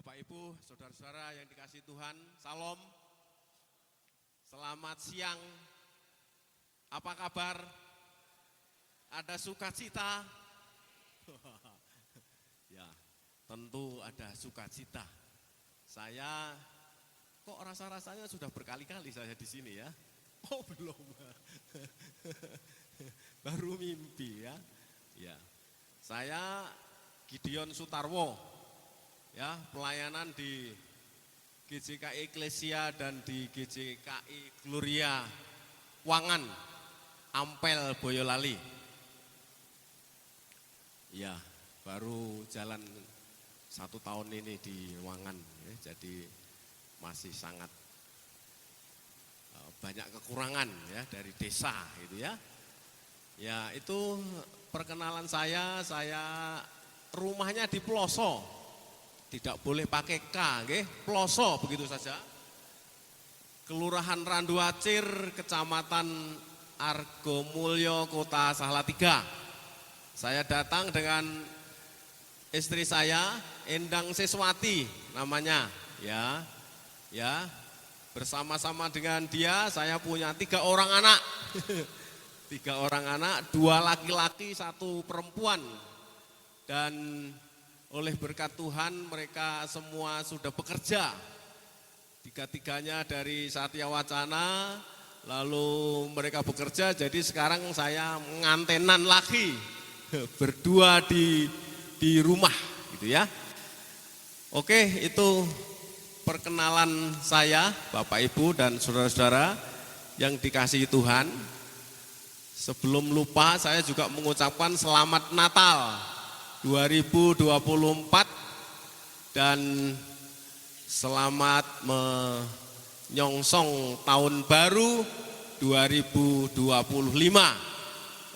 Bapak Ibu, saudara-saudara yang dikasihi Tuhan, salam. Selamat siang. Apa kabar? Ada sukacita? Ya, tentu ada sukacita. Saya kok rasa-rasanya sudah berkali-kali saya di sini ya. Oh, belum. Baru mimpi ya. Ya. Saya Gideon Sutarwo. Ya, pelayanan di GJKI Eklesia dan di GJKI Gloria Wangan, Ampel, Boyolali. Ya, baru jalan 1 tahun ini di Wangan, ya, jadi masih sangat banyak kekurangan ya dari desa gitu ya. Ya, itu perkenalan saya rumahnya di Ploso. Tidak boleh pakai K, nggih, Ploso begitu saja. Kelurahan Randuacir, Kecamatan Argomulyo, Kota Salatiga. Saya datang dengan istri saya, Endang Siswati namanya, ya. Ya. Bersama-sama dengan dia saya punya 3 orang anak. 3 orang anak, 2 laki-laki, 1 perempuan. Dan oleh berkat Tuhan mereka semua sudah bekerja. 3-tiganya dari Satya Wacana, lalu mereka bekerja, jadi sekarang saya ngantenan lagi, berdua di rumah gitu ya. Oke, itu perkenalan saya Bapak Ibu dan saudara-saudara yang dikasihi Tuhan. Sebelum lupa saya juga mengucapkan selamat Natal 2024 dan selamat menyongsong tahun baru 2025.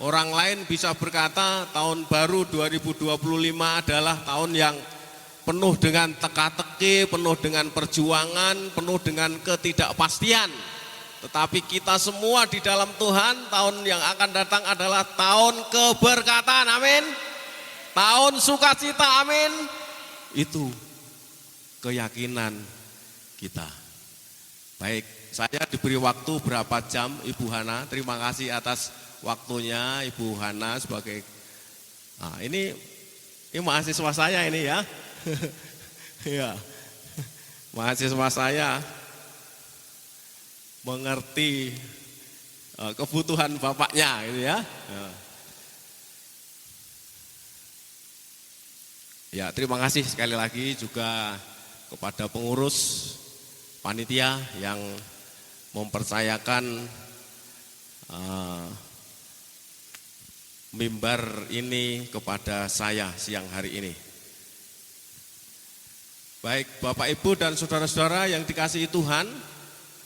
Orang lain bisa berkata tahun baru 2025 adalah tahun yang penuh dengan teka-teki, penuh dengan perjuangan, penuh dengan ketidakpastian. Tetapi kita semua di dalam Tuhan, tahun yang akan datang adalah tahun keberkatan, amin. Tahun sukacita, amin. Itu keyakinan kita. Baik, saya diberi waktu berapa jam Ibu Hana. Terima kasih atas waktunya Ibu Hana sebagai ini mahasiswa saya ini ya. Ya. Mahasiswa saya mengerti kebutuhan bapaknya gitu ya. Ya, terima kasih sekali lagi juga kepada pengurus panitia yang mempercayakan mimbar ini kepada saya siang hari ini. Baik Bapak Ibu dan saudara-saudara yang dikasihi Tuhan,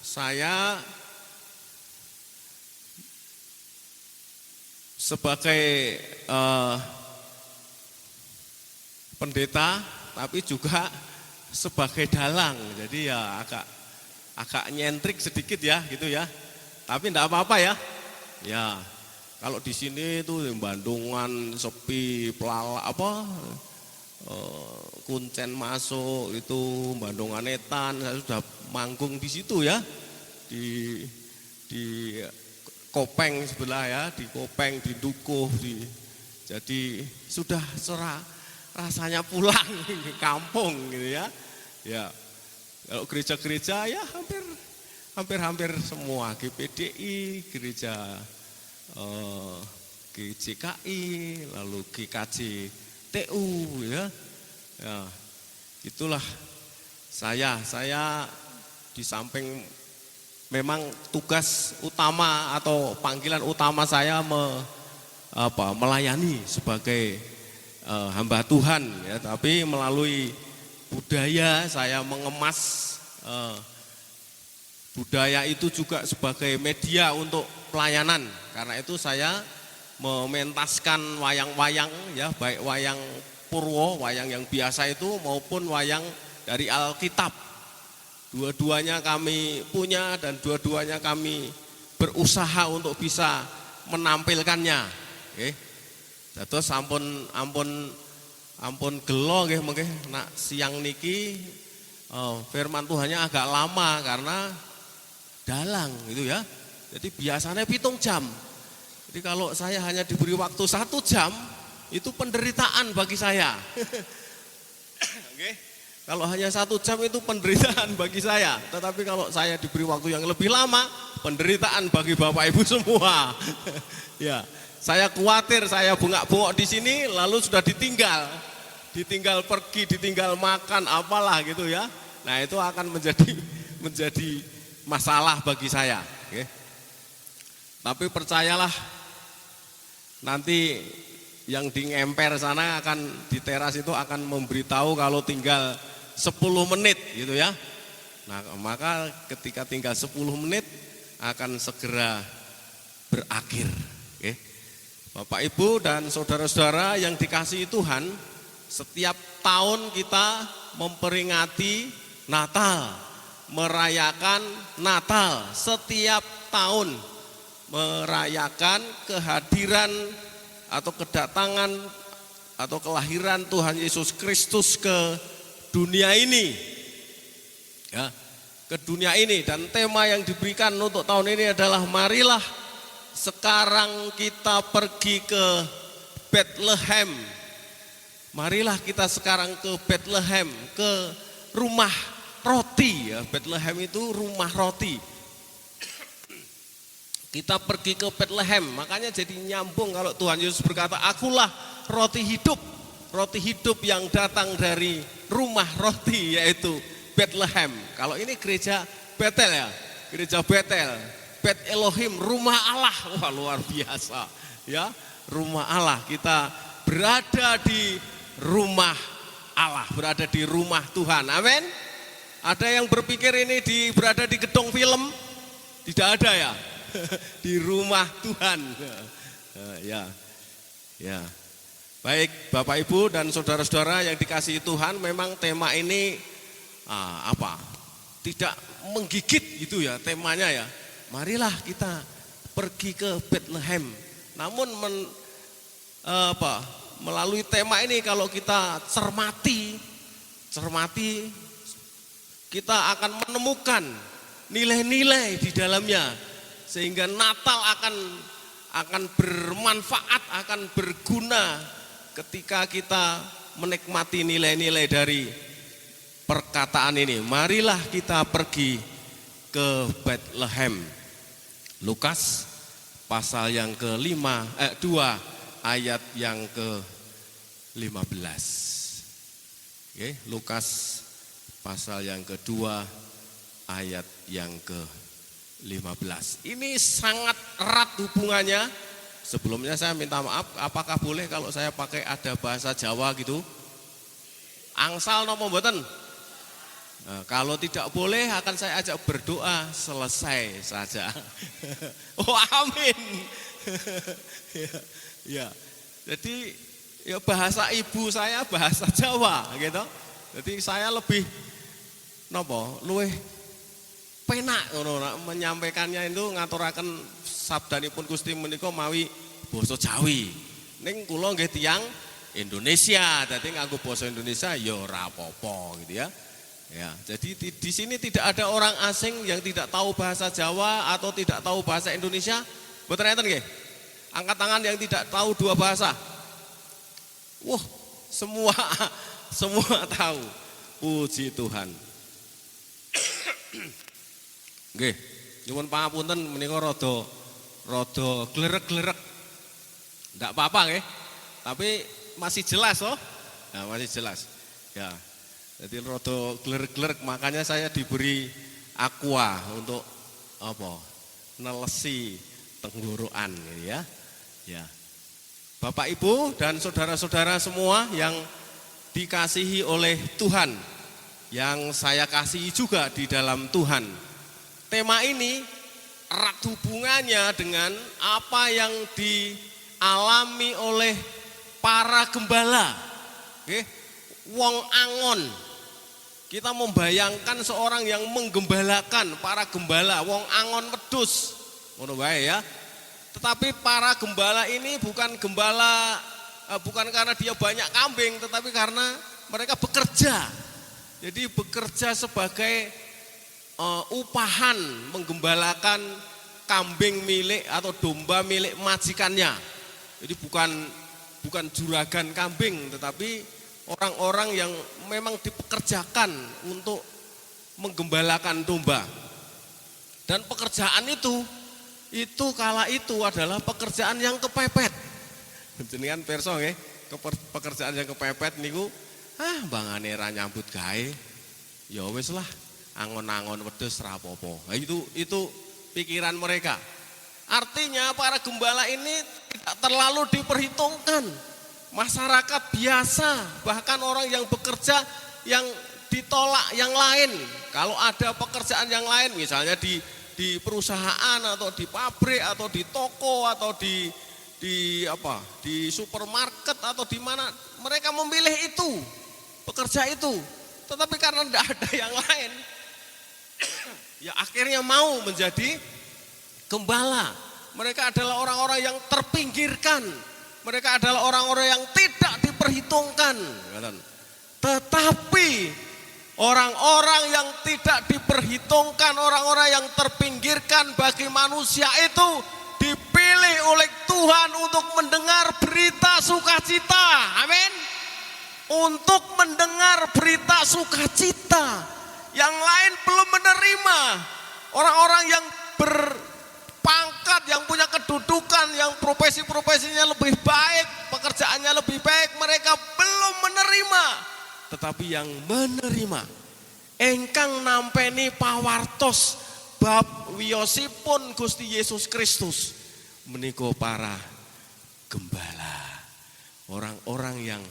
saya sebagai pendeta tapi juga sebagai dalang, jadi ya agak nyentrik sedikit ya gitu ya, tapi enggak apa-apa ya. Ya kalau di sini itu Bandungan sepi, pelala kuncen masuk itu Bandungan Etan, saya sudah manggung di situ ya, di Kopeng sebelah ya, di Kopeng, di Dukuh, jadi sudah rasanya pulang ke kampung gitu ya. Ya. Kalau gereja-gereja ya hampir semua, GPDI, gereja GJKI, lalu GKJ TU ya. Ya. Itulah saya di samping memang tugas utama atau panggilan utama saya melayani sebagai hamba Tuhan ya, tapi melalui budaya saya mengemas budaya itu juga sebagai media untuk pelayanan. Karena itu saya mementaskan wayang-wayang ya, baik wayang Purwo, wayang yang biasa itu maupun wayang dari Alkitab. Dua-duanya kami punya dan dua-duanya kami berusaha untuk bisa menampilkannya. Okay. Dados ampun ampun gelo nggih mengke nak siang niki firman Tuhannya agak lama karena dalang gitu ya. Jadi biasanya 7 jam. Jadi kalau saya hanya diberi waktu 1 jam itu penderitaan bagi saya. Oke. Kalau hanya 1 jam itu penderitaan bagi saya. Tetapi kalau saya diberi waktu yang lebih lama, penderitaan bagi Bapak Ibu semua. Ya, saya khawatir saya bengak-bengok di sini lalu sudah ditinggal pergi, ditinggal makan apalah gitu ya. Nah itu akan menjadi masalah bagi saya. Oke. Tapi percayalah nanti yang di ngemper sana akan di teras itu akan memberitahu kalau tinggal 10 menit gitu ya. Nah maka ketika tinggal 10 menit akan segera berakhir. Oke. Bapak Ibu dan saudara-saudara yang dikasihi Tuhan, setiap tahun kita memperingati Natal, merayakan Natal, setiap tahun merayakan kehadiran atau kedatangan atau kelahiran Tuhan Yesus Kristus ke dunia ini. Ya, ke dunia ini, dan tema yang diberikan untuk tahun ini adalah marilah sekarang kita pergi ke Bethlehem. Marilah kita sekarang ke Bethlehem, ke rumah roti ya. Bethlehem itu rumah roti. Kita pergi ke Bethlehem, makanya jadi nyambung kalau Tuhan Yesus berkata, akulah roti hidup yang datang dari rumah roti, yaitu Bethlehem. Kalau ini gereja Betel ya, gereja Betel, Bet Elohim, rumah Allah. Wah luar biasa ya, rumah Allah. Kita berada di rumah Allah, berada di rumah Tuhan, amin. Ada yang berpikir ini berada di gedung film? Tidak ada ya. Di rumah Tuhan. Ya. Baik Bapak Ibu dan saudara-saudara yang dikasihi Tuhan, memang tema ini tidak menggigit gitu ya temanya ya. Marilah kita pergi ke Bethlehem. Namun melalui tema ini kalau kita cermati kita akan menemukan nilai-nilai di dalamnya. Sehingga Natal akan bermanfaat, akan berguna ketika kita menikmati nilai-nilai dari perkataan ini. Marilah kita pergi ke Bethlehem. Lukas pasal yang ke-2 ayat yang ke-15. Oke, Lukas pasal yang kedua ayat yang ke-15. Ini sangat erat hubungannya. Sebelumnya saya minta maaf, apakah boleh kalau saya pakai ada bahasa Jawa gitu? Angsal nopo mboten? Nah, kalau tidak boleh akan saya ajak berdoa, selesai saja. Oh amin. Ya. Jadi ya bahasa ibu saya bahasa Jawa gitu. Jadi saya lebih luwih penak menyampaikannya itu ngaturaken sabdanipun Gusti menika mawi basa Jawi. Ning kula nggih tiyang Indonesia, dadi nganggo basa Indonesia ya ora apa-apa gitu ya. Ya, jadi di sini tidak ada orang asing yang tidak tahu bahasa Jawa atau tidak tahu bahasa Indonesia. Mboten enten nggih? Angkat tangan yang tidak tahu 2 bahasa. Wah, semua tahu. Puji Tuhan. Nggih, nyuwun pangapunten menika rada glerek-glerek. Ndak apa-apa nggih. Tapi masih jelas loh. Nah, masih jelas. Ya. Jadi rada glerek-glerek, makanya saya diberi aqua untuk nelesi tenggorokan ya. Ya. Bapak Ibu dan saudara-saudara semua yang dikasihi oleh Tuhan, yang saya kasihi juga di dalam Tuhan. Tema ini erat hubungannya dengan apa yang dialami oleh para gembala. Oke, wong angon. Kita membayangkan seorang yang menggembalakan, para gembala, wong angon wedhus. Ngono wae ya. Tetapi para gembala ini bukan gembala bukan karena dia banyak kambing, tetapi karena mereka bekerja. Jadi bekerja sebagai upahan menggembalakan kambing milik atau domba milik majikannya. Jadi bukan juragan kambing, tetapi orang-orang yang memang dipekerjakan untuk menggembalakan domba. Dan pekerjaan itu kala itu adalah pekerjaan yang kepepet. Jenengan perso nggih, pekerjaan yang kepepet niku bangane ra nyambut gawe. Ya wis lah, angon-angon wedhus ra apa-apa. Nah, itu pikiran mereka. Artinya para gembala ini tidak terlalu diperhitungkan. Masyarakat biasa, bahkan orang yang bekerja yang ditolak yang lain. Kalau ada pekerjaan yang lain, misalnya di perusahaan atau di pabrik atau di toko atau di supermarket atau di mana, mereka memilih itu, pekerja itu. Tetapi karena tidak ada yang lain, ya akhirnya mau menjadi gembala. Mereka adalah orang-orang yang terpinggirkan. Mereka adalah orang-orang yang tidak diperhitungkan. Tetapi orang-orang yang tidak diperhitungkan, orang-orang yang terpinggirkan bagi manusia itu dipilih oleh Tuhan untuk mendengar berita sukacita. Amin. Untuk mendengar berita sukacita. Yang lain belum menerima. Orang-orang yang berpangkat, yang punya kedudukan, yang profesi-profesinya lebih baik, pekerjaannya lebih baik, mereka belum menerima. Tetapi yang menerima, engkang nampeni pawartos bab wiyosipun Gusti Yesus Kristus, menika para gembala, orang-orang yang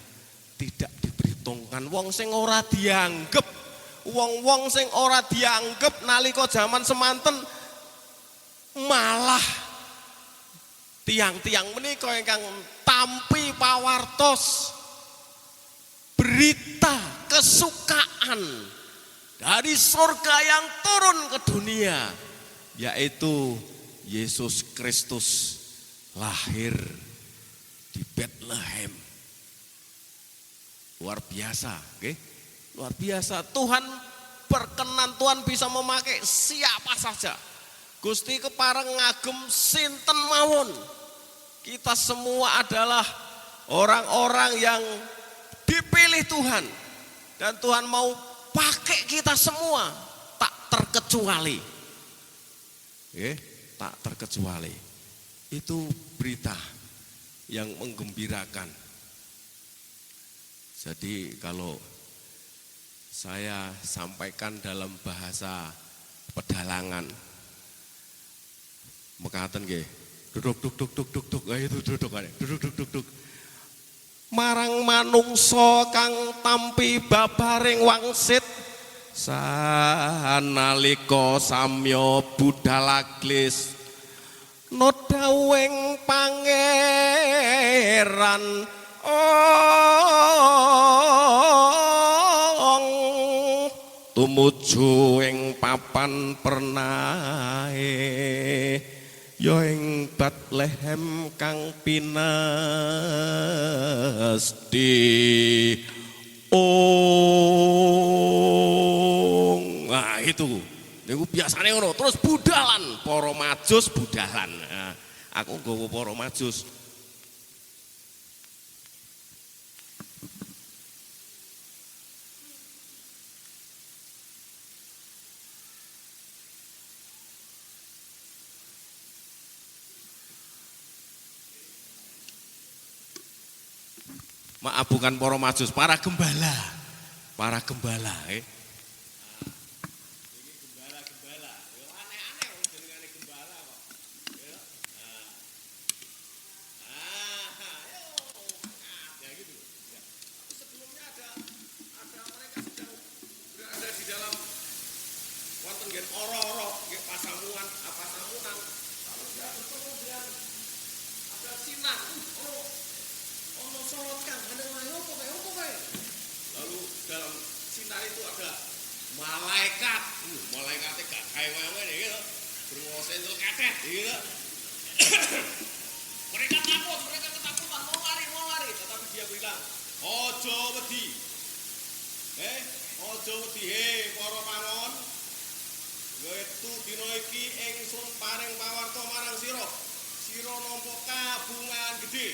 tidak diperhitungkan, wong sing ora dianggep, wong-wong sing ora dianggep nalika zaman semanten, malah tiang-tiang menika ingkang tampi pawartos berita kesukaan dari surga yang turun ke dunia, yaitu Yesus Kristus lahir di Bethlehem. Luar biasa, okay? Luar biasa. Tuhan berkenan, Tuhan bisa memakai siapa saja. Gusti kepareng ngagem sinten mawon. Kita semua adalah orang-orang yang dipilih Tuhan, dan Tuhan mau pakai kita semua, tak terkecuali. Tak terkecuali. Itu berita yang menggembirakan. Jadi kalau saya sampaikan dalam bahasa pedalangan, mekaten nggih, duduk, itu duduk. Marang manungsa kang tampi babaring wangsit, sanalika samya budhal aglis, nodawing pangeran tumuju ing papan pernahe, ya ing Bethlehem kang pinesti. Nah itu niku biasane ngono, terus budalan para majus budalan. Nah, aku nggawa para majus. Maaf, bukan para majus, para gembala. Para gembala, Ini gembala-gembala. Ya aneh-aneh wong jenengane gembala kok. Ya. Ya gitu. Ya. Tapi sebelumnya ada mereka sedang berada di dalam wonten nggih ora-ora nggih pasamuan, pasamunan. Lalu dia bertemu dengan ada sinar. Solotkan, ada opo kae. Lalu dalam sinar itu ada malaikat. Malaikatnya gak kayak ngene gitu. Berngos sendel kaket gitu. Mereka takut, mereka ketakutan, mau lari. Ojo wedi. Ojo wedi para pangon. Wetu dina iki ingsun paring pawarta marang sira. Sira nampa kabungan gedhe.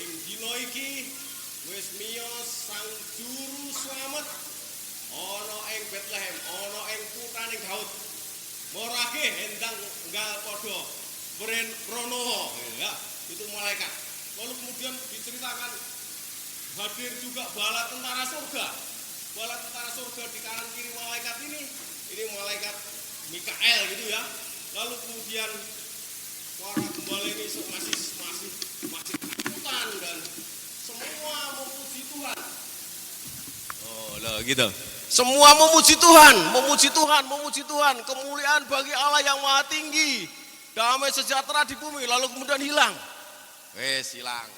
Ing dina iki wis miyos Sang Juru Slamet ana ing Bethlehem, ana ing putraning Daud. Morake hendang enggal padha Pranowo, ya, itu malaikat. Lalu kemudian diceritakan hadir juga bala tentara surga. Bala tentara surga di kanan kiri malaikat ini malaikat Mikael gitu ya. Lalu kemudian para gembala ini masih ketakutan dan semua memuji Tuhan. Oh, loh gitu. Semua memuji Tuhan, memuji Tuhan, memuji Tuhan. Kemuliaan bagi Allah yang Maha Tinggi. Damai sejahtera di bumi, lalu kemudian hilang. Hilang.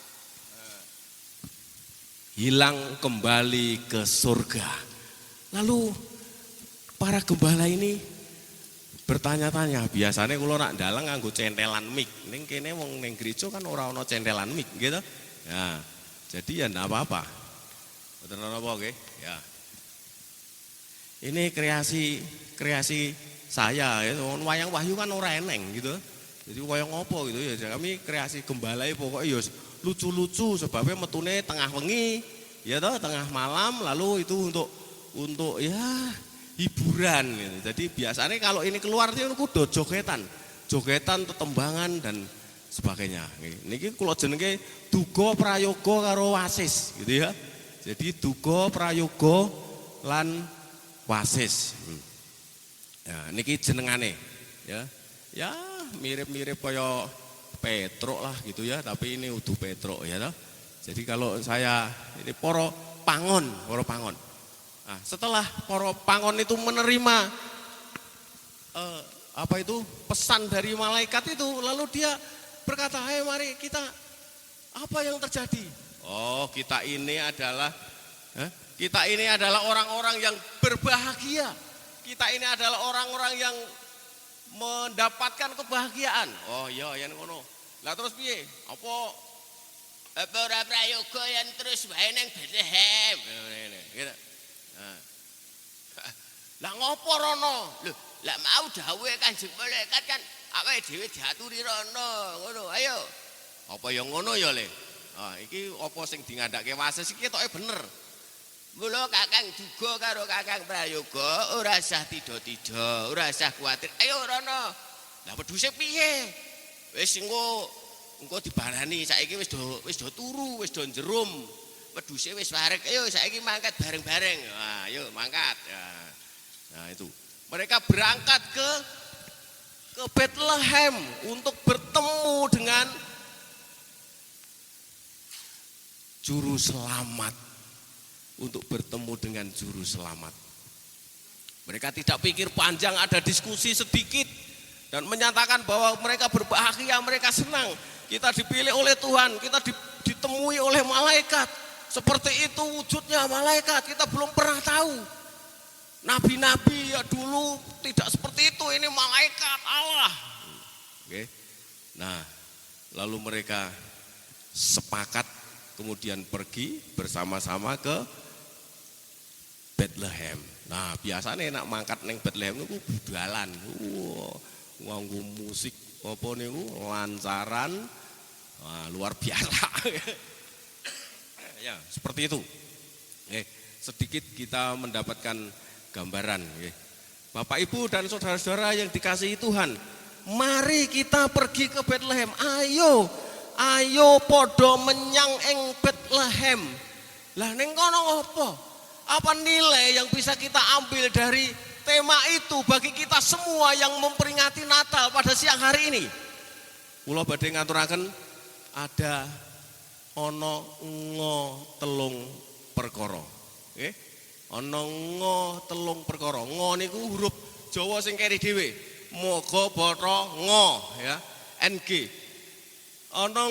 Hilang kembali ke surga. Lalu para gembala ini bertanya-tanya, biasanya kalau nak dalang nganggo centelan mic. Ning kene wong ning gereja kan ora ana centelan mic gitu. Ya. Jadi ya enggak apa-apa. Mboten apa nggih? Ya. Ini kreasi saya ya, wayang Wahyu kan ora eneng gitu. Jadi wayang apa gitu ya. Kami kreasi gembala pokoknya ya lucu-lucu sebabnya metune tengah wengi ya toh, tengah malam, lalu itu untuk ya hiburan gitu. Jadi biasanya kalau ini keluar itu kudu jogetan, tetembangan dan sebagainya. Niki kula jenenge duga prayoga karo wasis gitu ya. Jadi duga prayoga lan wasis. Ya, niki jenengane ya. Ya mirip-mirip kaya Petruk lah gitu ya, tapi ini udu Petruk ya toh. Jadi kalau saya ini para pangon. Nah, setelah para pangon itu menerima pesan dari malaikat itu, lalu dia berkata, "Hai, mari kita apa yang terjadi?" Oh, kita ini adalah orang-orang yang berbahagia. Kita ini adalah orang-orang yang mendapatkan kebahagiaan. Oh iya, yang ngono. Lah terus piye? Apa ora prayoga yang terus wae nang Bethlehem. Ngene gitu. Lah ngopo rono? Lho, lah mau dawuhe Kanjeng malaikat kan awake dhewe diaturi rono, ngono. Ayo. Apa yang ngono ya, Le? Ah, iki apa sing dingandake wasis iki ketoke bener. Mula Kakang juga karo Kakang Prayoga ora usah tido-tido, ora usah kuwatir. Ayo rono. Lah wedhuse piye? Wis engko dibarani saiki wis do turu, wis do njerum. Wedhuse wis wareg. Ayo saiki mangkat bareng-bareng. Nah, ayo mangkat. Nah, itu. Mereka berangkat ke Bethlehem untuk bertemu dengan juru selamat. Untuk bertemu dengan juru selamat. Mereka tidak pikir panjang, ada diskusi sedikit dan menyatakan bahwa mereka berbahagia, mereka senang. Kita dipilih oleh Tuhan, kita ditemui oleh malaikat. Seperti itu wujudnya malaikat, kita belum pernah tahu. Nabi-nabi ya dulu tidak seperti itu, ini malaikat Allah. Oke. Nah, lalu mereka sepakat kemudian pergi bersama-sama ke Bethlehem. Nah, biasanya nak mangkat neng Bethlehem niku budalan. Nganggo musik apa niku lancaran. Wah, luar biasa. Ya, seperti itu. Sedikit kita mendapatkan gambaran. Bapak, Ibu dan saudara-saudara yang dikasihi Tuhan, mari kita pergi ke Bethlehem. Ayo podo menyang ing Bethlehem. Lah ning kono apa? Apa nilai yang bisa kita ambil dari tema itu bagi kita semua yang memperingati Natal pada siang hari ini? Kula badhe ngaturaken ada ana telung perkara. Nggih. Ana telung perkara. Ngo niku huruf Jawa sing keri dhewe. Moga bata ngo ya. NG. Ana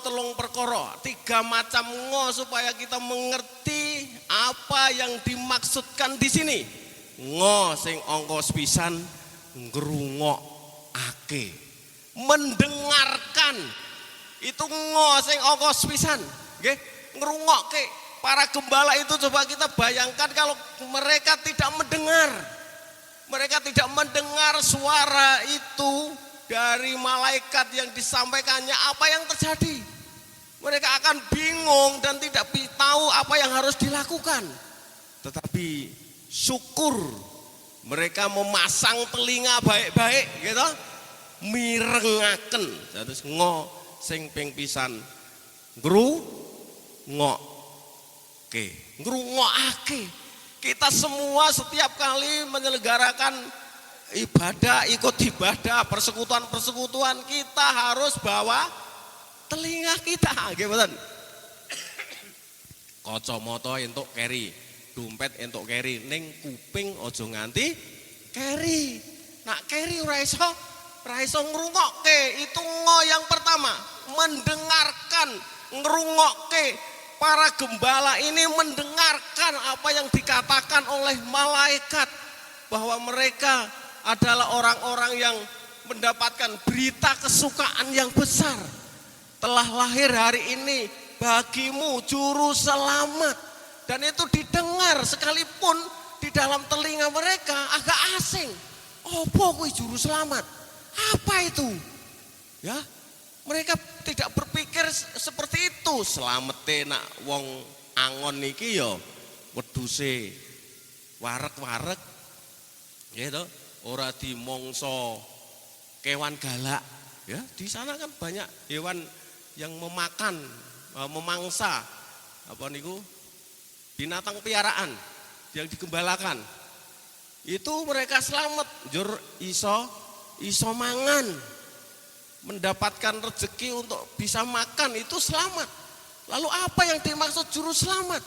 telung perkara, 3 macam supaya kita mengerti apa yang dimaksudkan di sini. Sing angka sepisan ngrungokake, mendengarkan. Itu sing angka sepisan, nggih, ngrungokke. para gembala itu coba kita bayangkan kalau mereka tidak mendengar. Mereka tidak mendengar suara itu dari malaikat yang disampaikannya, apa yang terjadi. Mereka akan bingung dan tidak tahu apa yang harus dilakukan. Tetapi syukur mereka memasang telinga baik-baik gitu, mirengaken. Terus sing ping pisan ngrungokake. Kita semua setiap kali menyelenggarakan ibadah, ikut ibadah, persekutuan kita harus bawa telinga kita, gimana? Kacamata entuk keri, dompet entuk keri, ning kuping aja nganti keri. Nak keri ora iso ngrungokke. Itu yang pertama, mendengarkan, ngrungokke. Para gembala ini mendengarkan apa yang dikatakan oleh malaikat, bahwa mereka adalah orang-orang yang mendapatkan berita kesukaan yang besar. Telah lahir hari ini bagimu juru selamat. Dan itu didengar sekalipun di dalam telinga mereka agak asing. Apa kuwi juru selamat? Apa itu? Ya, mereka tidak berpikir seperti itu. Selamete nak wong angon niki ya wedhuse warek-warek. Ya to, ora dimongso kewan galak. Ya, di sana kan banyak hewan yang memakan, memangsa apa niku binatang piaraan yang digembalakan. Itu mereka selamat, jur iso mangan, mendapatkan rezeki untuk bisa makan, itu selamat. Lalu apa yang dimaksud juru selamat?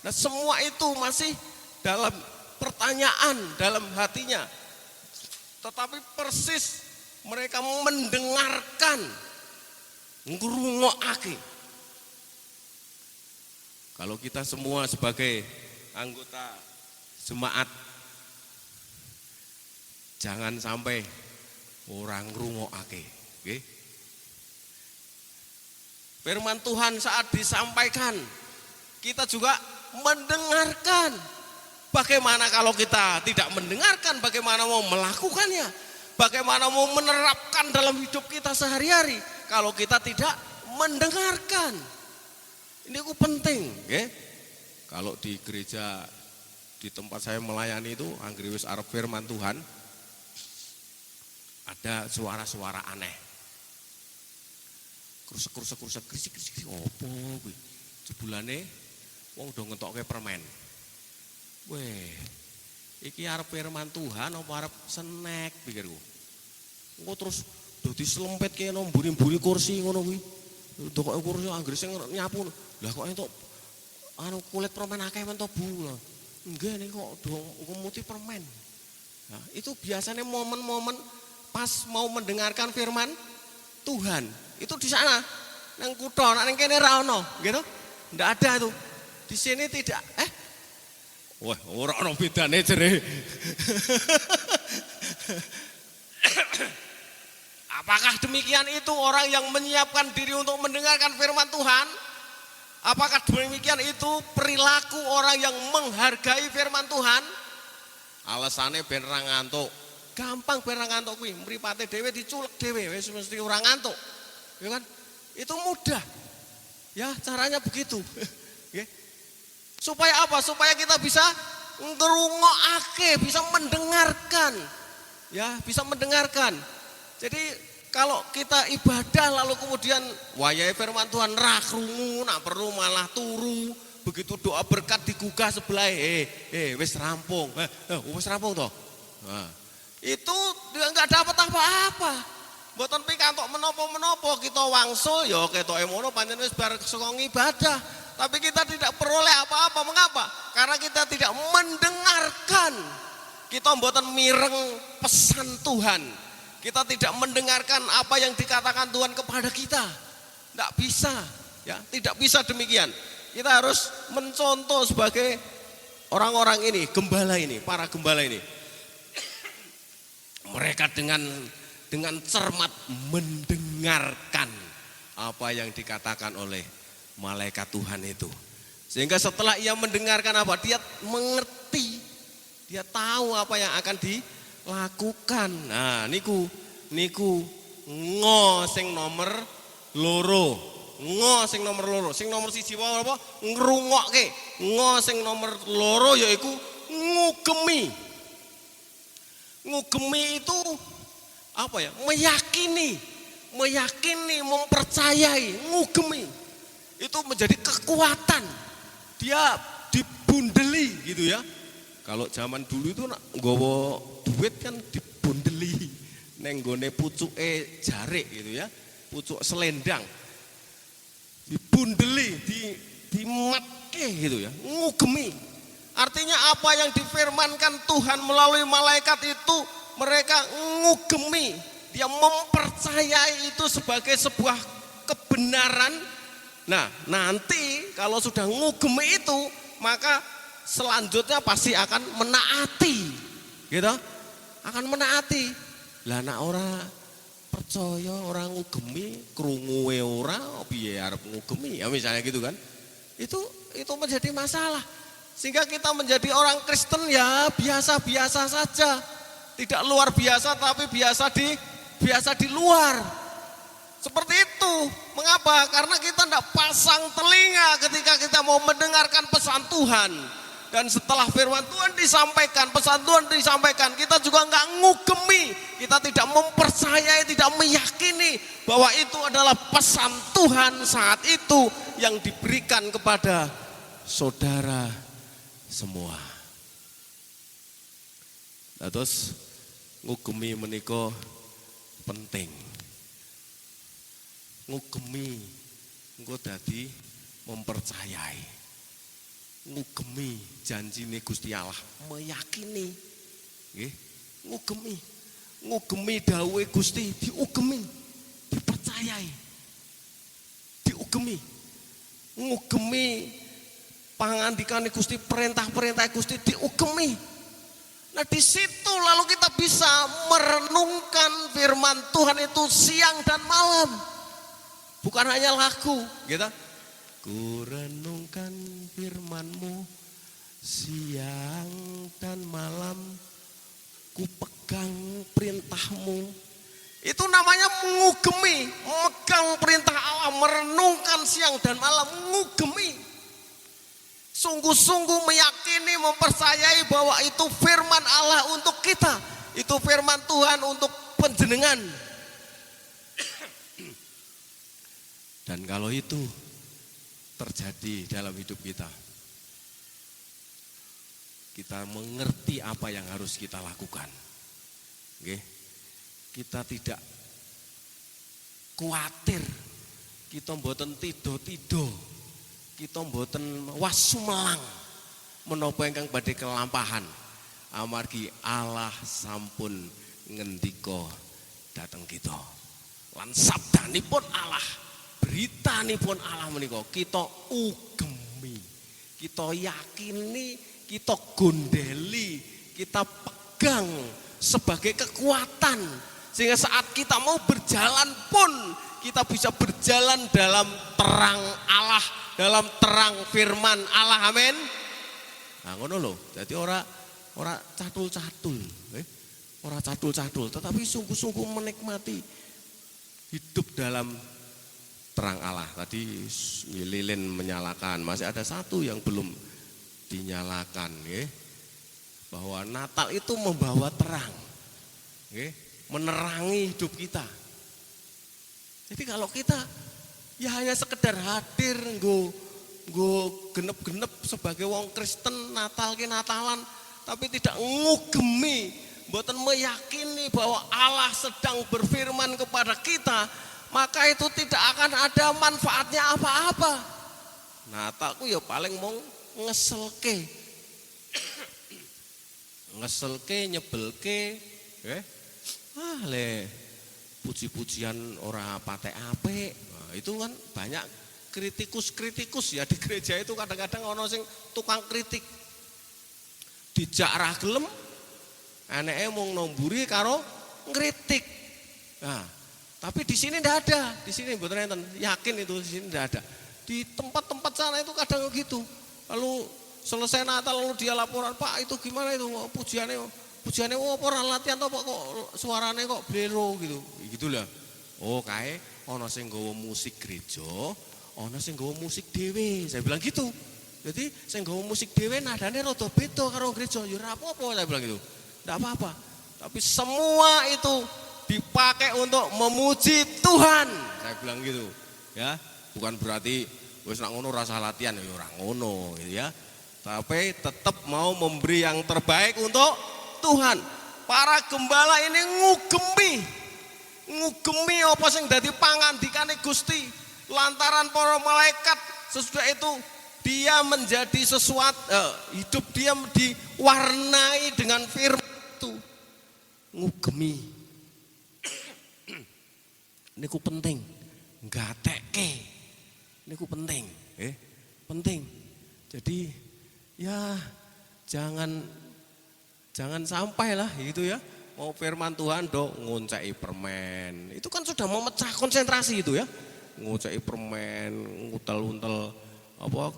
Nah, semua itu masih dalam pertanyaan dalam hatinya. Tetapi persis mereka mendengarkan, ngrungokake. Kalau kita semua sebagai anggota jemaat, jangan sampai orang ngrungokake. Okay. Firman Tuhan saat disampaikan, kita juga mendengarkan. Bagaimana kalau kita tidak mendengarkan, bagaimana mau melakukannya? Bagaimana mau menerapkan dalam hidup kita sehari-hari kalau kita tidak mendengarkan? Ini aku penting, okay? Kalau di gereja di tempat saya melayani itu, anggere wis arep firman Tuhan, ada suara-suara aneh. Krusek krisik opo kuwi? Jebulane wong do ngentokke permen. Weh, iki arep firman Tuhan apa arep snack pikirku. Engko terus do dislempet kene mburi-mburi kursi ngono kuwi. Ndokoke kursi anggere sing nyapu. Lah kok entuk anu kulit permen akeh men to Bu. Enggak nih kok do ngumuti permen. Nah, itu biasanya momen-momen pas mau mendengarkan firman Tuhan. Itu di sana, nang kutho, nang kene ra ono, gitu. Ndak ada itu. Di sini tidak. Wah, ora ono bedane jere. Apakah demikian itu orang yang menyiapkan diri untuk mendengarkan firman Tuhan? Apakah demikian itu perilaku orang yang menghargai firman Tuhan? Alasannya ben ra ngantuk. Gampang ben ra ngantuk kuwi, mripate dhewe diculek dhewe wis mesti ora ngantuk. Ya kan? Itu mudah. Ya, caranya begitu. Supaya apa? Supaya kita bisa ngrungokake, bisa mendengarkan. Ya, bisa mendengarkan. Jadi kalau kita ibadah lalu kemudian wayahe firman Tuhan ra krungu, nak perlu malah turu. Begitu doa berkat digugah sebelah, wis rampung. Wis rampung toh. Nah, itu enggak dapat apa-apa. Mboten pikantuk menapa-menapa, kita wangsul ya ketoke ngono pancen wis bar saka ibadah. Tapi kita tidak peroleh apa-apa. Mengapa? Karena kita tidak mendengarkan. Kita mboten mireng pesan Tuhan. Kita tidak mendengarkan apa yang dikatakan Tuhan kepada kita. Tidak bisa, ya, tidak bisa demikian. Kita harus mencontoh sebagai orang-orang ini, gembala ini, para gembala ini. Mereka dengan cermat mendengarkan apa yang dikatakan oleh malaikat Tuhan itu. Sehingga setelah ia mendengarkan apa? Dia mengerti. Dia tahu apa yang akan dilakukan. Nah, niku ngo sing nomor loro. Ngo sing nomor loro. Sing nomor siji wae apa? Ngrungokke. Ngo sing nomor loro yaiku ngugemi. Ngugemi itu apa ya? Meyakini, mempercayai, ngugemi. Itu menjadi kekuatan. Dia dibundeli gitu ya. Kalau zaman dulu itu nak nggawa duit kan dibundeli neng nggone pucuke jarik gitu ya. Pucuk selendang. Dibundeli, dimatke gitu ya. Ngugemi. Artinya apa yang difirmankan Tuhan melalui malaikat itu mereka ngugemi. Dia mempercayai itu sebagai sebuah kebenaran. Nah, nanti kalau sudah ngugemi itu, maka selanjutnya pasti akan menaati. Gitu? Akan menaati. Lah nek ora percaya, ora ngugemi, krunguwe ora piye arep ngugemi, ya misalnya gitu kan. Itu menjadi masalah. Sehingga kita menjadi orang Kristen ya biasa-biasa saja. Tidak luar biasa tapi biasa di luar. Seperti itu. Mengapa? Karena kita tidak pasang telinga ketika kita mau mendengarkan pesan Tuhan. Dan setelah firman Tuhan disampaikan, pesan Tuhan disampaikan, kita juga nggak ngugemi, kita tidak mempercayai, tidak meyakini bahwa itu adalah pesan Tuhan saat itu yang diberikan kepada saudara semua. Nah, terus ngugemi menika penting. Ngugemi engko dadi mempercayai. Ngugemi janjine Gusti Allah, meyakini. Nggih, ngugemi dawuhe Gusti, diugemi, dipercayai. Diugemi. Ngugemi pangandikane Gusti, perintah-perintah Gusti diugemi. Nah, di situ lalu kita bisa merenungkan firman Tuhan itu siang dan malam. Bukan hanya lagu, gitu. Ku renungkan firman-Mu siang dan malam, ku pegang perintah-Mu. Itu namanya mengugemi, memegang perintah Allah, merenungkan siang dan malam, mengugemi. Sungguh-sungguh meyakini, mempercayai bahwa itu firman Allah untuk kita. Itu firman Tuhan untuk panjenengan. Dan kalau itu terjadi dalam hidup kita, kita mengerti apa yang harus kita lakukan. Oke? Kita tidak khawatir, kita mboten tido-tido, kita mboten wasumelang menapa ingkang badhe kelampahan. Amargi Allah sampun ngendika dhateng kita. Lan sabdanipun Allah, beritanipun Allah menika kita ugemi, kita yakini, kita gondeli, kita pegang sebagai kekuatan. Sehingga saat kita mau berjalan pun kita bisa berjalan dalam terang Allah, dalam terang firman Allah. Amin. Nah, ngono lho. Jadi ora catul-catul, ora catul-catul, tetapi sungguh-sungguh menikmati hidup dalam terang Allah. Tadi lilin menyalakan, masih ada satu yang belum dinyalakan, bahwa Natal itu membawa terang, menerangi hidup kita. Jadi kalau kita ya hanya sekedar hadir nggo genep-genep sebagai wong Kristen, Natal ki Natalan, tapi tidak ngugemi, mboten meyakini bahwa Allah sedang berfirman kepada kita, maka itu tidak akan ada manfaatnya apa-apa. Natalku ya paling mau ngeselke, nyebelke, le puji-pujian ora patek apik. Nah, itu kan banyak kritikus ya di gereja itu, kadang-kadang ono sing tukang kritik. Dijak ra gelem, aneke mung nomburi karo ngritik. Nah, tapi di sini enggak ada, di sini mboten enten, yakin itu di sini enggak ada. Di tempat-tempat sana itu kadang gitu. Lalu selesai Natal lalu dia laporan, "Pak, itu gimana itu pujiannya apa ora latihan to kok suarane kok blero gitu." Gitulah. Oh, kae ana sing nggawa musik gereja, ana sing nggawa musik dhewe. Saya bilang gitu. Jadi sing nggawa musik dhewe nadane rada beda karo gereja. Ya ora apa-apa saya bilang gitu. Enggak apa-apa. Tapi semua itu dipakai untuk memuji Tuhan. Saya bilang gitu. Ya, bukan berarti wis nak ngono rasa latihan ya ora ngono gitu ya. Tapi tetap mau memberi yang terbaik untuk Tuhan. Para gembala ini ngugemi apa sing dadi pangandikane Gusti. Lantaran para malaikat sesudah itu dia menjadi sesuatu, hidup dia diwarnai dengan firman itu. Ngugemi. Niku penting. Gatekke. Niku penting, penting. Jadi ya jangan sampai lah gitu ya. Mau firman Tuhan dok ngonceki permen. Itu kan sudah memecah konsentrasi itu ya. Ngonceki permen, ngutel-untel apa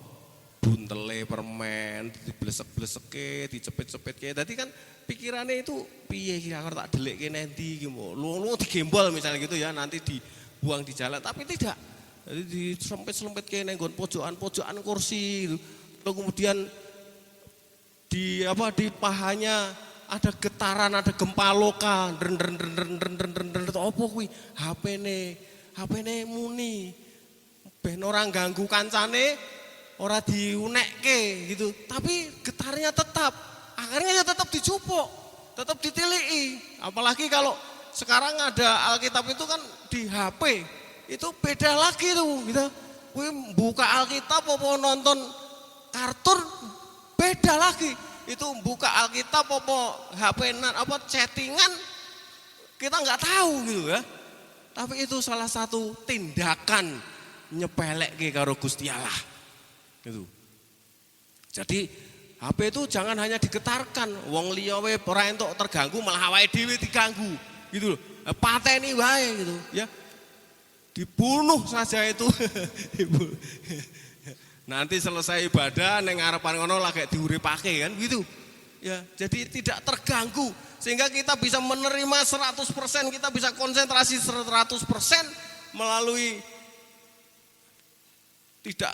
buntele permen, diblesek-bleseke, dicepet-cepetke. Dadi kan pikirannya itu piye iki aku tak delekke nendi iki lu digembol misalnya gitu ya, nanti dibuang di jalan, tapi tidak. Jadi disempit-sempitke nang nggon pojokan kursi gitu. Lalu kemudian di pahanya ada getaran, ada gempa lokal, apa kuwi? HP-ne muni. Ben ora ganggu kancane, ora diunekke gitu. Tapi getarnya tetap, akhirnya ya tetap dicupuk, tetap ditiliki. Apalagi kalau sekarang ada Alkitab itu kan di HP, itu beda lagi tuh gitu. Kuwi buka Alkitab apa nonton kartun beda lagi. Itu buka Alkitab apa HP-nan apa chattingan kita nggak tahu gitu ya. Tapi itu salah satu tindakan nyepelekke karo Gusti Allah. Gitu. Jadi HP itu jangan hanya digetarkan, wong liya wae ora entuk terganggu malah awake dhewe diganggu gitu loh. Pateni wae gitu ya. Dibunuh saja itu. Nanti selesai ibadah neng ngarepan ngono lagi diuripake kan gitu. Ya, jadi tidak terganggu sehingga kita bisa menerima 100%, kita bisa konsentrasi 100% melalui tidak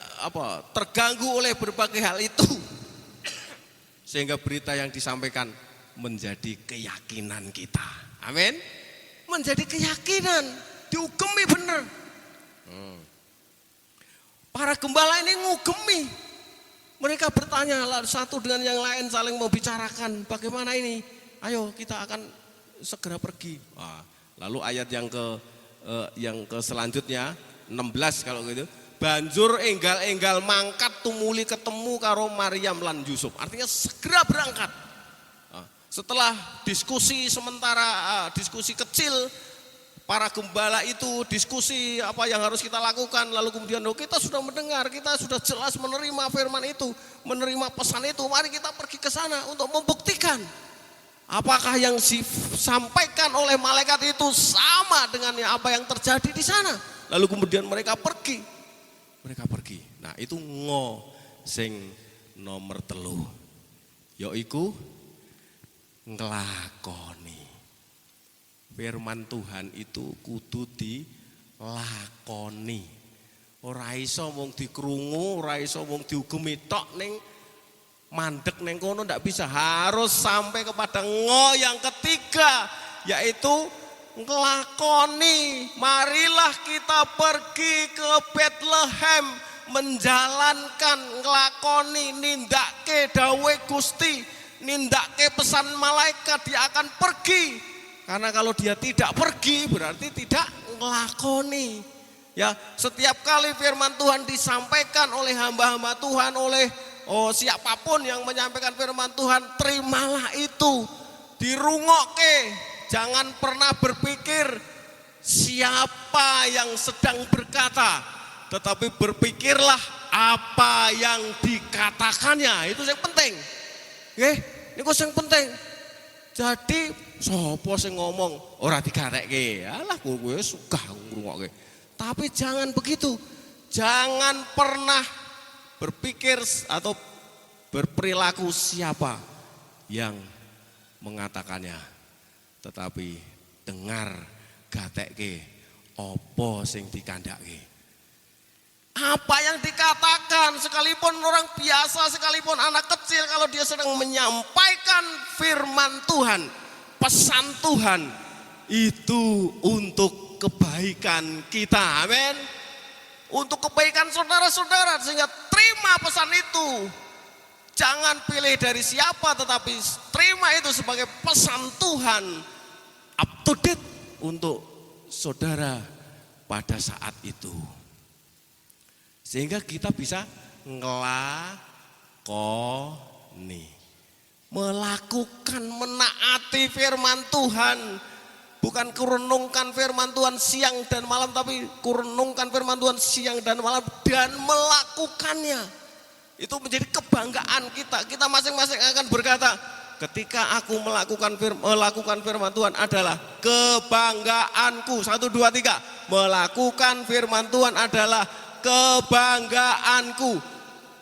terganggu oleh berbagai hal itu. Sehingga berita yang disampaikan menjadi keyakinan kita. Amin. Menjadi keyakinan, diugemi bener. Para gembala ini ngugemi. Mereka bertanya satu dengan yang lain, saling membicarakan bagaimana ini. Ayo kita akan segera pergi. Lalu ayat yang ke selanjutnya 16 kalau gitu. Banjur enggal-enggal mangkat tumuli ketemu karo Maryam lan Yusuf. Artinya segera berangkat. Setelah diskusi sementara, diskusi kecil, para gembala itu diskusi apa yang harus kita lakukan, lalu kemudian kita sudah mendengar, kita sudah jelas menerima firman itu, menerima pesan itu, mari kita pergi ke sana untuk membuktikan apakah yang disampaikan oleh malaikat itu sama dengan apa yang terjadi di sana. Lalu kemudian mereka pergi. Nah itu sing nomor 3 yaiku nglakoni. Firman Tuhan itu kudu dilakoni. Ora iso mung dikrungu, ora iso mung diugemi tok ning mandek ning kono, ndak bisa. Harus sampai kepada yang ketiga, yaitu nglakoni. Marilah kita pergi ke Bethlehem menjalankan, nglakoni, nindakke dawuh Gusti, nindakke pesan malaikat. Dia akan pergi. Karena kalau dia tidak pergi berarti tidak ngelakoni. Ya, setiap kali firman Tuhan disampaikan oleh hamba-hamba Tuhan, oleh siapapun yang menyampaikan firman Tuhan, terimalah itu, dirungokke. Jangan pernah berpikir siapa yang sedang berkata, tetapi berpikirlah apa yang dikatakannya. Itu yang penting. Nggih, niku sing penting. Jadi sapa sing ngomong ora digatekke, alah kowe suka ngrungokke. Tapi jangan begitu. Jangan pernah berpikir atau berperilaku siapa yang mengatakannya, tetapi dengar gatekke apa sing dikandhake. Apa yang dikatakan, sekalipun orang biasa, sekalipun anak kecil, kalau dia sedang menyampaikan firman Tuhan, pesan Tuhan, itu untuk kebaikan kita, amin. Untuk kebaikan saudara-saudara, sehingga terima pesan itu. Jangan pilih dari siapa, tetapi terima itu sebagai pesan Tuhan, up to date untuk saudara pada saat itu. Sehingga kita bisa ngelakoni, melakukan, menaati firman Tuhan. Bukan kurenungkan firman Tuhan siang dan malam, tapi kurenungkan firman Tuhan siang dan malam dan melakukannya. Itu menjadi kebanggaan kita. Kita masing-masing akan berkata, ketika aku melakukan firman Tuhan adalah kebanggaanku. 1, 2, 3. Melakukan firman Tuhan adalah kebanggaanku.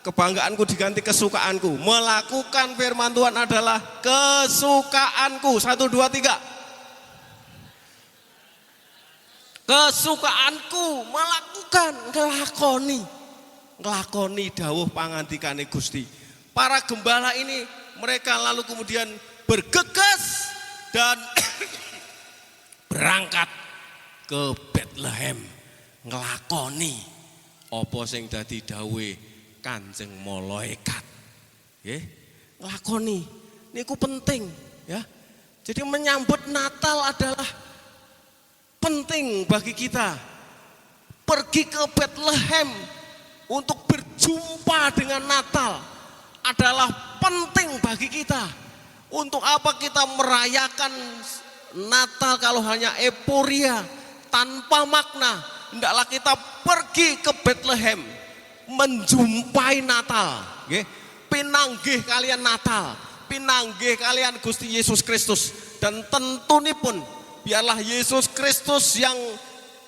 Kebanggaanku diganti kesukaanku. Melakukan firman Tuhan adalah kesukaanku. 1, 2, 3. Kesukaanku melakukan, ngelakoni dawuh pangandikane Gusti. Para gembala ini mereka lalu kemudian bergegas dan berangkat ke Bethlehem, ngelakoni apa sing dadi dawuhe Kanjeng Malaikat. Nggih, nglakoni niku penting ya. Jadi menyambut Natal adalah penting bagi kita. Pergi ke Bethlehem untuk berjumpa dengan Natal adalah penting bagi kita. Untuk apa kita merayakan Natal kalau hanya euforia tanpa makna? Hendaklah kita pergi ke Bethlehem menjumpai Natal. Pinanggih kalian Natal, pinanggih kalian Gusti Yesus Kristus. Dan tentunipun biarlah Yesus Kristus yang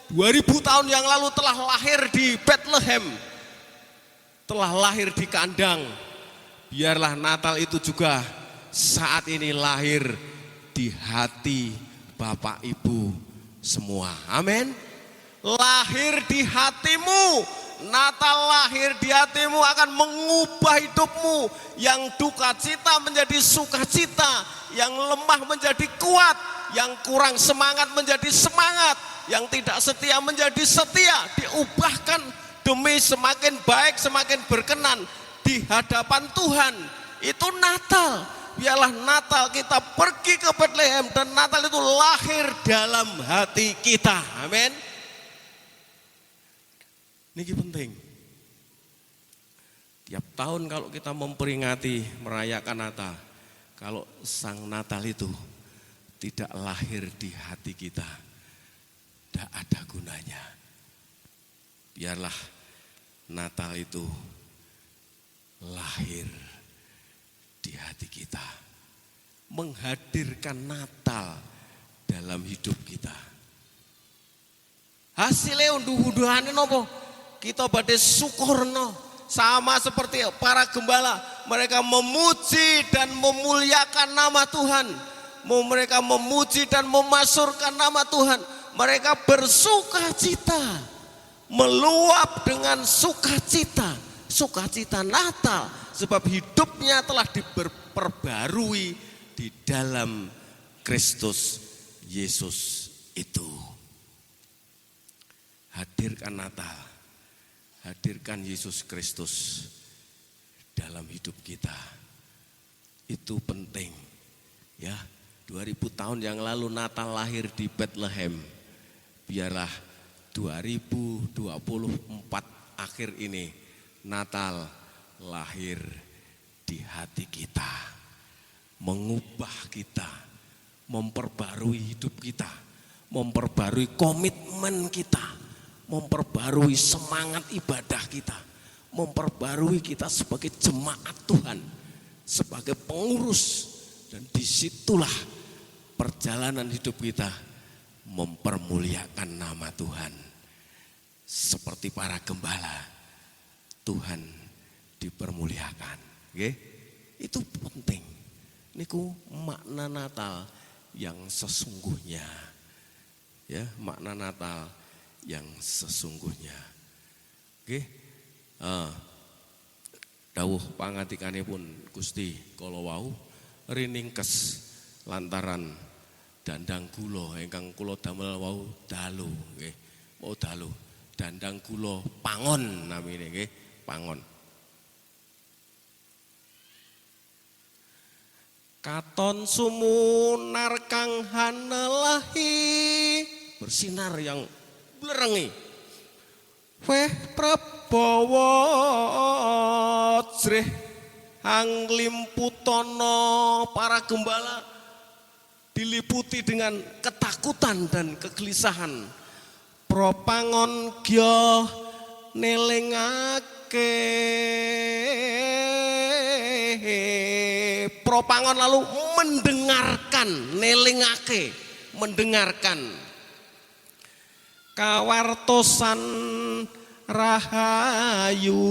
2000 tahun yang lalu telah lahir di Bethlehem, telah lahir di kandang. Biarlah Natal itu juga saat ini lahir di hati Bapak Ibu semua. Amin. Lahir di hatimu. Natal lahir di hatimu akan mengubah hidupmu. Yang duka cita menjadi sukacita, yang lemah menjadi kuat, yang kurang semangat menjadi semangat, yang tidak setia menjadi setia, diubahkan demi semakin baik, semakin berkenan di hadapan Tuhan. Itu Natal. Biarlah Natal kita pergi ke Bethlehem dan Natal itu lahir dalam hati kita. Amin. Niki penting. Tiap tahun kalau kita memperingati merayakan Natal, kalau Sang Natal itu tidak lahir di hati kita, tidak ada gunanya. Biarlah Natal itu lahir di hati kita, menghadirkan Natal dalam hidup kita. Hasilnya unduh-unduhane nopo? Kita badhe syukurno, sama seperti para gembala, mereka memuji dan memuliakan nama Tuhan. Mereka memuji dan memasyurkan nama Tuhan. Mereka bersukacita, meluap dengan sukacita, sukacita Natal, sebab hidupnya telah diperbarui di dalam Kristus Yesus itu. Hadirkan Natal, hadirkan Yesus Kristus dalam hidup kita. Itu penting ya. 2000 tahun yang lalu Natal lahir di Bethlehem. Biarlah 2024 akhir ini Natal lahir di hati kita, mengubah kita, memperbarui hidup kita, memperbarui komitmen kita, memperbarui semangat ibadah kita, memperbarui kita sebagai jemaat Tuhan, sebagai pengurus. Dan disitulah perjalanan hidup kita mempermuliakan nama Tuhan. Seperti para gembala, Tuhan dipermuliakan. Nggih. Itu penting. Niku makna Natal yang sesungguhnya. Ya, makna Natal yang sesungguhnya. Nggih. Dawuh pangandikanipun Gusti kala wau riningkes lantaran dandang kula ingkang kula damel wau dalu nggih. Wau dalu. Dandang kula pangon namine nggih, pangon. Katon sumunar kang hanelahi bersinar yang blerengi. Weh Prabawa jreh anglimputana para gembala diliputi dengan ketakutan dan kegelisahan. Propangon gya nelingake. Propangon lalu mendengarkan, nelingake, mendengarkan kawartosan rahayu.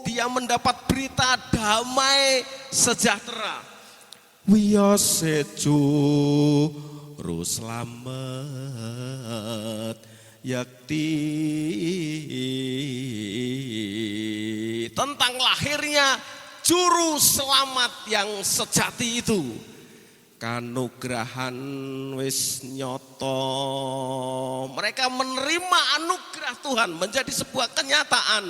Dia mendapat berita damai sejahtera. Wiyaseju juru slamet yakti, tentang lahirnya juru selamat yang sejati itu. Kanugrahan wis nyoto, mereka menerima anugerah Tuhan menjadi sebuah kenyataan.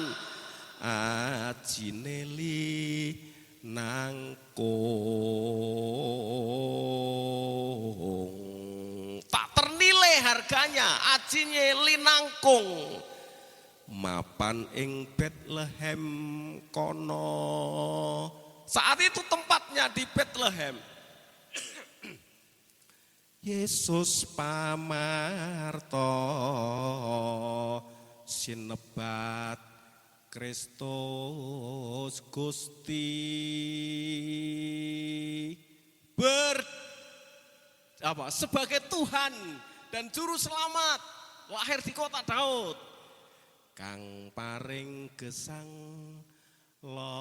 Ajineli nangkung, tak ternilai harganya. Ajineli nangkung mapan ing Bethlehem kono. Saat itu tempatnya di Bethlehem. Yesus pamarto sinebat Kristus Gusti sebagai Tuhan dan juru selamat lahir di kota Daud. Kang paring gesang lono.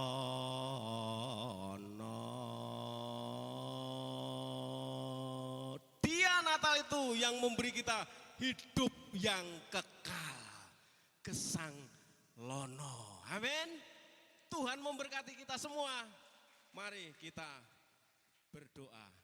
Dia Natal itu yang memberi kita hidup yang kekal. Gesang lono. Amin. Tuhan memberkati kita semua. Mari kita berdoa.